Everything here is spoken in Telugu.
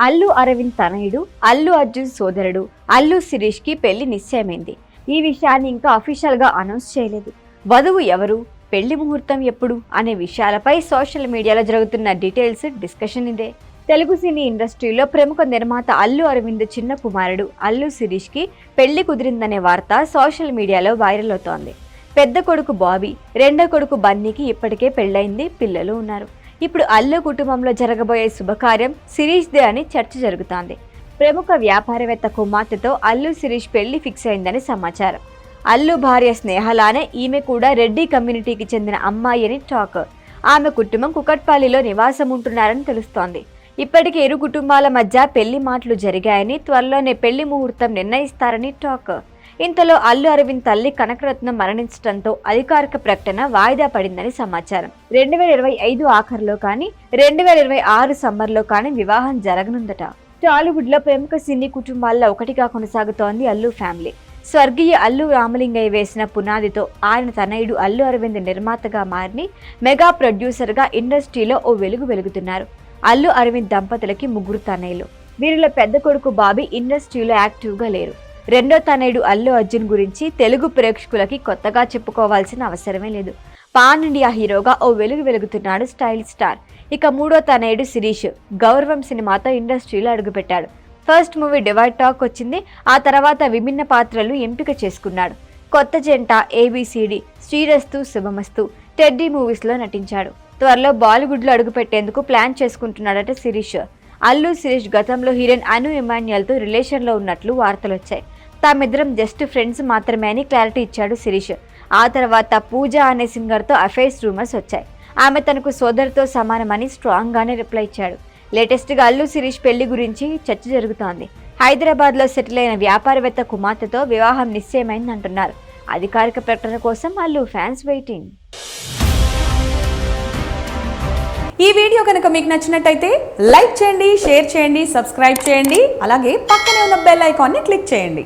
అల్లు అరవింద్ తనయుడు అల్లు అర్జున్ సోదరుడు అల్లు శిరీష్ కి పెళ్లి నిశ్చయమైంది. ఈ విషయాన్ని ఇంకా అఫీషియల్ గా అనౌన్స్ చేయలేదు. వధువు ఎవరు, పెళ్లి ముహూర్తం ఎప్పుడు అనే విషయాలపై సోషల్ మీడియాలో జరుగుతున్న డీటెయిల్స్ డిస్కషన్ ఇదే. తెలుగు సినీ ఇండస్ట్రీలో ప్రముఖ నిర్మాత అల్లు అరవింద్ చిన్న కుమారుడు అల్లు శిరీష్ కి పెళ్లి కుదిరిందనే వార్త సోషల్ మీడియాలో వైరల్ అవుతోంది. పెద్ద కొడుకు బాబీ, రెండో కొడుకు బన్నీకి ఇప్పటికే పెళ్లైంది, పిల్లలు ఉన్నారు. ఇప్పుడు అల్లు కుటుంబంలో జరగబోయే శుభకార్యం శిరీష్ దే అని చర్చ జరుగుతోంది. ప్రముఖ వ్యాపారవేత్త కుమార్తెతో అల్లు శిరీష్ పెళ్లి ఫిక్స్ అయిందని సమాచారం. అల్లు భార్య స్నేహలానే ఈమె కూడా రెడ్డి కమ్యూనిటీకి చెందిన అమ్మాయి అని టాక్. ఆమె కుటుంబం కుకట్పల్లిలో నివాసం ఉంటున్నారని తెలుస్తోంది. ఇప్పటికే ఇరు కుటుంబాల మధ్య పెళ్లి మాటలు జరిగాయని, త్వరలోనే పెళ్లి ముహూర్తం నిర్ణయిస్తారని టాక్. ఇంతలో అల్లు అరవింద్ తల్లి కనకరత్నం మరణించడంతో అధికారిక ప్రకటన వాయిదా పడిందని సమాచారం. 2025 ఆఖరులో కానీ 2026 సమ్మర్లో కానీ వివాహం జరగనుందట. టాలీవుడ్ లో ప్రముఖ సినీ కుటుంబాల్లో ఒకటిగా కొనసాగుతోంది అల్లు ఫ్యామిలీ. స్వర్గీయ అల్లు రామలింగయ్య వేసిన పునాదితో ఆయన తనయుడు అల్లు అరవింద్ నిర్మాతగా మారి మెగా ప్రొడ్యూసర్ గా ఇండస్ట్రీలో ఓ వెలుగు వెలుగుతున్నారు. అల్లు అరవింద్ దంపతులకి ముగ్గురు తనయులు. వీరిలో పెద్ద కొడుకు బాబీ ఇండస్ట్రీలో యాక్టివ్ గా లేరు. రెండో తనయుడు అల్లు అర్జున్ గురించి తెలుగు ప్రేక్షకులకి కొత్తగా చెప్పుకోవాల్సిన అవసరమే లేదు. పాన్ ఇండియా హీరోగా ఓ వెలుగు వెలుగుతున్నాడు స్టైల్ స్టార్. ఇక మూడో తనయుడు శిరీష్ గౌరవం సినిమాతో ఇండస్ట్రీలో అడుగుపెట్టాడు. ఫస్ట్ మూవీ డివైడ్ టాక్ వచ్చింది. ఆ తర్వాత విభిన్న పాత్రలు ఎంపిక చేసుకున్నాడు. కొత్త జంట, ఏబిసిడి, శ్రీరస్తు శుభమస్తు, టెడ్డీ మూవీస్ లో నటించాడు. త్వరలో బాలీవుడ్ లో అడుగుపెట్టేందుకు ప్లాన్ చేసుకుంటున్నాడట శిరీష్. అల్లు శిరీష్ గతంలో హీరోయిన్ అను ఇమాన్యుయల్ తో రిలేషన్ లో ఉన్నట్లు వార్తలు వచ్చాయి. తామిద్దరం జస్ట్ ఫ్రెండ్స్ మాత్రమే అని క్లారిటీ ఇచ్చాడు శిరీష్. ఆ తర్వాత పూజ అనే సింగర్ తో అఫైర్స్ రూమర్స్ వచ్చాయి. ఆమె తనకు సోదరుతో సమానమని స్ట్రాంగ్ గానే రిప్లై ఇచ్చాడు. లేటెస్ట్ గా అల్లు శిరీష్ పెళ్లి గురించి చర్చ జరుగుతోంది. హైదరాబాద్ లో సెటిల్ అయిన వ్యాపారవేత్త కుమార్తెతో వివాహం నిశ్చయమైందంటున్నారు. అధికారిక ప్రకటన కోసం అల్లు ఫ్యాన్స్ వెయిటింగ్. ఈ వీడియో కనుక మీకు నచ్చినట్టయితే లైక్ చేయండి, షేర్ చేయండి, సబ్స్క్రైబ్ చేయండి. అలాగే పక్కనే ఉన్న బెల్ ఐకాన్ని క్లిక్ చేయండి.